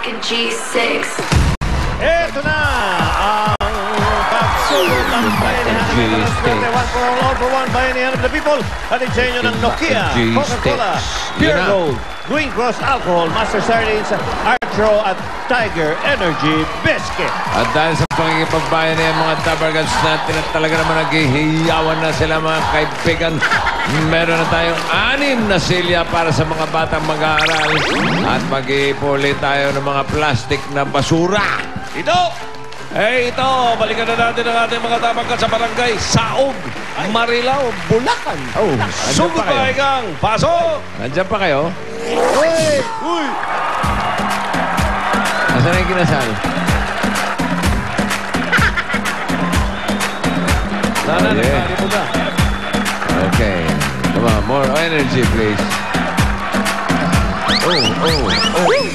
rockin' G6. Eto na ang pagsulot ng bayanihan ng One for all for one bayanihan of the people. Atin sa inyo ng Nokia, Coca-Cola, Pure Gold, Green Cross Alcohol, Master Sardines, Artro at Tiger Energy Biscuit. At dahil sa pangingipagbayan na yung mga tabargans natin at talaga naman naghihiyawan na sila mga kaibigan, meron na tayong 6 na silya para sa mga batang mag-aaral at mag-iipuli tayo ng mga plastic na basura. Ito, balikan na natin ang ating mga tabargans sa barangay Saog, Marilao, Bulacan. Oh, Sugod pa igang, pasok! Nandiyan pa kayo? Uy! Nasaan na yung kinasal? Sana, Yeah. nagkali mo na. Okay. Come on, more energy, please. Oh.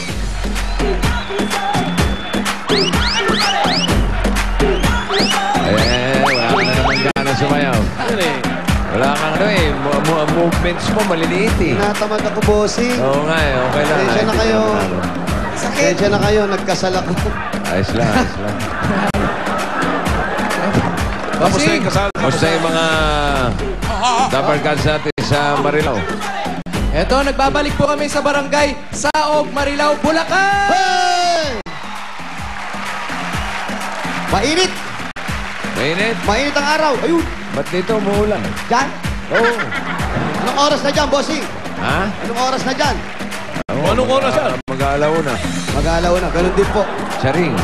Wala ka na naman gana sumayaw. Wala kang movements mo, maliliit eh. Natamad ako, bossing. Oo nga eh, okay lang. Pasensya na kayo. Pasensya na kayo, nagkasal ako. Ayos lang. Tapos na yung kasal. Kamusta yung mga tabargans natin sa Marilao? Eto, nagbabalik po kami sa barangay Saog, Marilao, Bulacan! Hey! Mainit! Mainit? Mainit ang araw. Ayun, Ba't dito umuulan? dyan. Oo. Anong oras na dyan, bossing? Ha? Anong oras na dyan? Anong oras yan? Mag-aalaw na. Mag-aalaw na, ganun din po. Charing.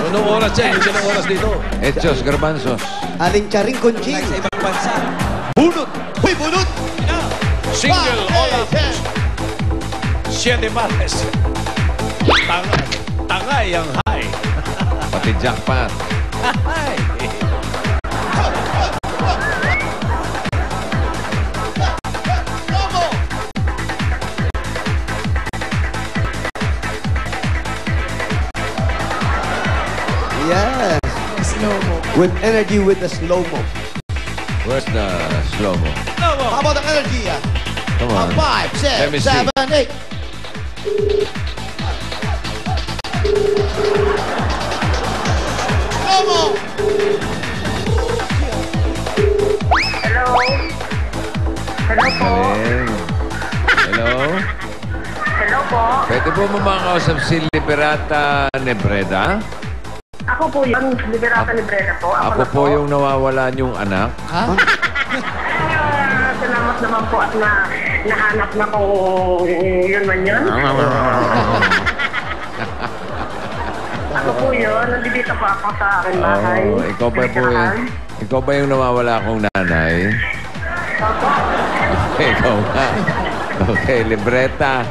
Anong oras yan? Yung sinong oras dito? Etchos, garbanzos. Aling charing kunching. Sa ibang bansa. Bunot! Huy, bunot! Single Olaf. 7 pares. Tangay ang high. Pati jackpot. Yes. Slow-mo. With energy with the slow-mo. Where's the slow-mo? How about the energy? Come on. 5, Let me 6, see. 7, 8. Slow-mo! Hello? Hello po? Galing. Hello? Hello po? Pwede po mo makakausap si Liberata Nebreda? Ako po yung Liberata Librera po. Ako po yung nawawalan yung anak. Ha? Salamat naman po at nahanap na kung yun man yun. Ako po yun. Nandito po ako sa aking bahay. Oo, ikaw ba yung nawawala akong nanay? Ikaw nga. Okay, Libreta.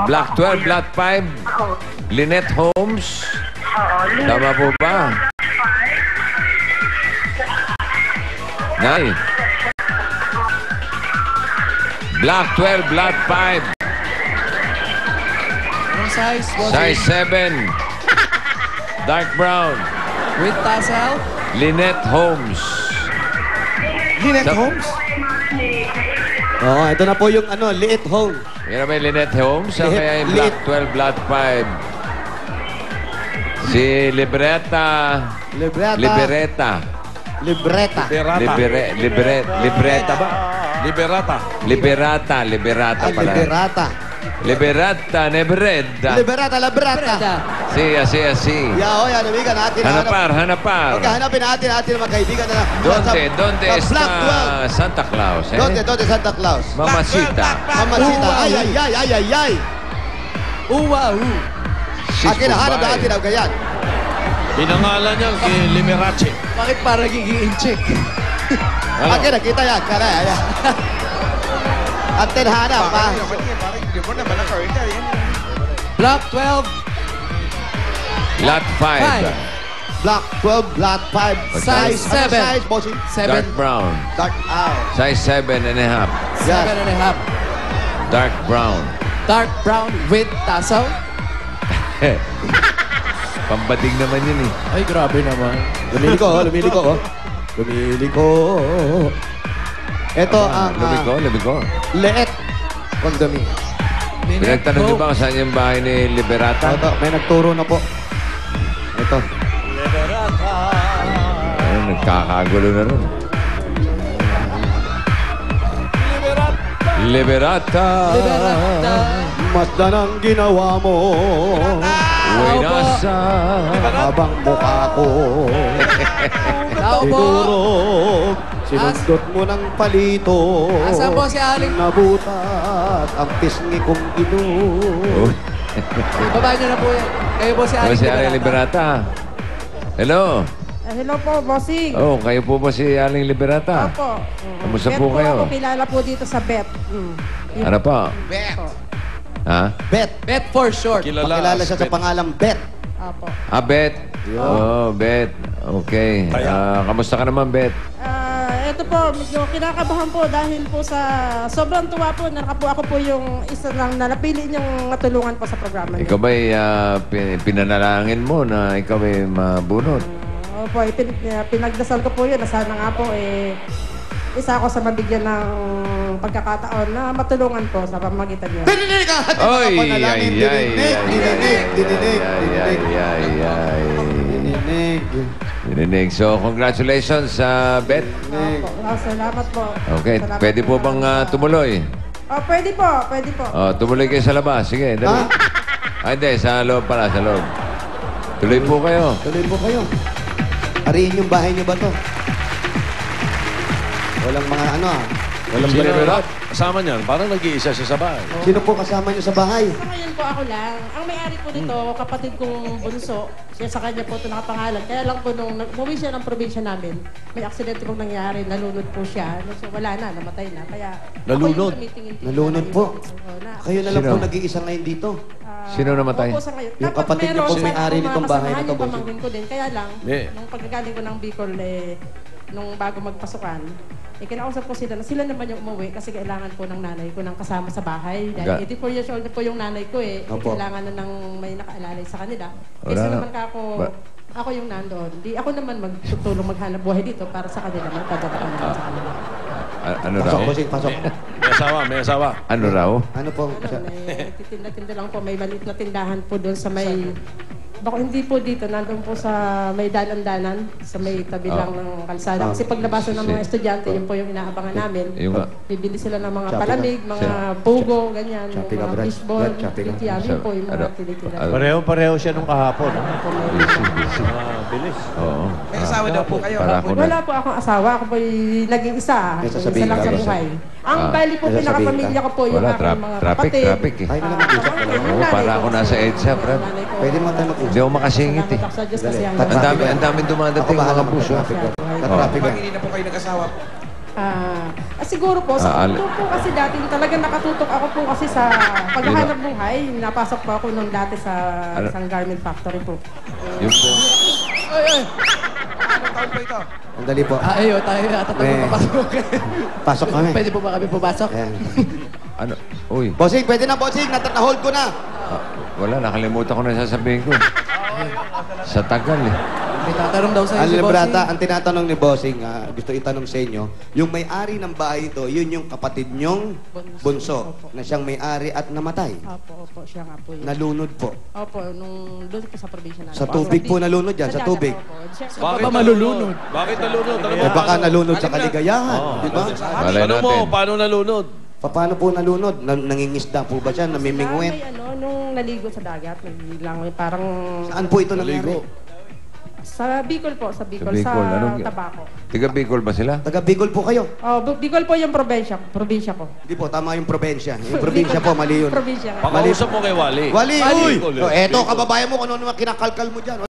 Block 12, Block 5, Ako. Lynette Holmes. Oo. Tama po ba? Nay. Block 12, Block 5, Anong size? size 7, dark brown, With tassel? Lynette Holmes. Lynette Sa- Holmes? Oo, ito na po yung liit home. Yan ba yung Lynette Holmes? O kaya yung Block 12, Block 5? Si Libreta. Libreta. Libereta. Libreta. Libreta ba? Liberata pala. Liberata. Liberata, Nebreda. Liberata, labrata. Si. Yao, yan, amiga natin. Hanapar. Okay, hanapin natin mga kaibigan na Donde sa Black está Santa Claus? 12. Donde Santa Claus? Mamacita. Mamacita. Ay. Uwa, Akin na, hanap natin ang ganyan. Pinangalan niya kay Liberace. Bakit parang gigi-incheck? Akin na, kita yan. Ayan. Atin hanap, ha? Block 12, Lot 5. Block 12, Block 5. Size Ano 7. size, bossing? 7. Dark brown. Dark out. Size 7 and a half. 7.5. Dark brown. Dark brown with tassel? Pambading naman yun eh. Ay, grabe naman. Lumili ko. Ito ang Labi ko. leet. Kondami. Pinagtanong niyo ba kung saan yung bahay ni Liberata? Ito, may nagturo na po. Ito. Ayun, nagkakagulo na rin. Liberata! Masdan ang ginawa mo. Uy, nasa! Habang mukha ko. Tao po. Siguro, sinundot mo ng palito. Asa po si Aling? Nabutat ang pisngi kong ino. Oh. Baba niyo na po yan. Kayo po si Ano Aling si Aling Liberata? Hello? Hello po, bossing. Oh, kayo po ba si Aling Liberata? Opo. Kamusta Bet po kayo? Ako kilala po dito sa Bet. Ano pa? Ha? Bet. Bet for short. Pakilala siya sa pangalang Bet. Opo. Bet. Oh, Bet. Okay. Kamusta ka naman, Bet? Ito po, medyo kinakabahan po dahil po sa sobrang tuwa po. Ako po yung isa lang na napili niyong matulungan po sa programa niyo. Ikaw ba'y pinanalangin mo na ikaw ay mabunot? Opo, pinagdasal ko po yun. Sana nga po, isa ako sa mabigyan ng pagkakataon na matulungan po sa pamagitan niyo. Dininig ang ating mga Oy! panalangin. Dininig. So, congratulations sa Bet. Opo, salamat po. Okay, Salamat pwede po bang tumuloy? Pwede po, pwede po. Tumuloy kayo sa labas. Sige, dali. Hindi, sa loob pala, sa loob. Tuloy po kayo. Tuloy po kayo. Ariin yung bahay niyo ba to? Walang mga walang Sino balirat. kasama niyan? Parang nag-iisa siya sa bahay. Sino po kasama niyo sa bahay? Sa ngayon po ako lang. Ang may-ari po nito, kapatid kong bunso. Siya sa kanya po ito nakapangalan. Kaya lang po nung umuwi siya ng probinsya namin, may aksidente pong nangyari, nalunod po siya. So wala na, namatay na. Kaya Nalunod? ako yung tumitingin-tingin Nalunod na po. na, Kayo na lang Sino? po nag-iisa ngayon dito. Sino namatay? Opo, sa ngayon. Yung Dapat kapatid niyo meron pong siya may-ari akong nitong mga bahay na kasamahan to, yung boss. pamangkin ko din. Kaya lang, Eh. nung pagkagaling ko ng Bicol, nung bago magpasukan, kinausap ko sila na sila naman yung umuwi kasi kailangan po ng nanay ko ng kasama sa bahay. Dahil 84 years old na po yung nanay ko Opo. Kailangan na ng may nakaalalay sa kanila. Wala Kasi na. naman ako yung nandoon. Di ako naman magtutulong maghanap buhay dito para sa kanila. Magpadadaan naman sa kanila. Ano raw? Pasok po, Sing, pasok. May asawa. Ano raw? Ano po? May titinda-tinda lang po. May maliit na tindahan po doon sa may... Bako hindi po dito, nandun po sa may danan-danan, sa may tabi lang ng kalsada. Kasi paglabasan ng mga estudyante, yun po yung inaabangan namin. Yung Bibili sila ng mga Choppy palamig, mga pugo, ganyan, yung Choppy ka, mga Brad. fishball, Brad, choppy ka. titiyan, yun po yung mga tinitira. Pareho-pareho siya nung kahapon. Bilis. Oo. May asawa daw po kayo. Para ako Wala po akong asawa, ako po'y naging isa. May Isa sasabihin lang ka sa ba, buhay. Ang bali po, May sasabihin pinakapamilya ko po yung Wala, aking mga traffic kapatid. eh. Tayo na lang mag-usap ka lang. Oo, para ako nasa EDSA, Brad. Pwede mo tayo mag-usap. Hindi ako makasingit eh. Salamat sa Diyos kasi ang Ang daming dumadating bahala mga puso. mag-traffic ka. Ka-traffic ka. Hindi na po kayo nag-asawa. Siguro po, sa Ali. po kasi dati talagang nakatutok ako po kasi sa paghahanap buhay. Napasok po ako nung dati sa Ano? isang garment factory po. Yung po. Anong taon po ito? Andali po. Ayo, tayo yata tayo May- papasok. Pasok kami. Pwede po ba kami pumasok? Ayan. Ano? Uy. Bossing, pwede na, bossing. Na-hold ko na. Wala, nakalimutan ko na sasabihin ko. Sa tagal eh. May tatanong daw sa Ang si librata, Bossing. ang tinatanong ni Bossing, gusto itanong sa inyo, yung may-ari ng bahay ito, yun yung kapatid nyong bunso, na siyang may-ari at namatay. Opo, siya nga po yun. Nalunod po. Opo, nung doon po sa probinsya namin. Sa tubig po nalunod yan, sa dagat, tubig. opo. Bakit ba malulunod? Bakit nalunod? Ano O baka nalunod sa kaligayahan, di ba? Malay Ano mo? natin. Paano nalunod? Paano po nalunod? Nangingisda po ba siya? Namimingwit? May nung naligo sa dagat, nagbilang, parang... Saan po ito nangyari? Sa Bicol po, sa Bicol, sa, Bicol, anong- Tabaco. Tiga Bicol ba sila? Taga Bicol po kayo. Bicol po yung probinsya ko. Hindi po, tama yung probinsya. Yung probinsya po, mali yun. Probinsya nga. Pakausap mo kay Wali. Wali, uy! Bicol, Eto, kababayan mo, kung ano naman kinakalkal mo dyan.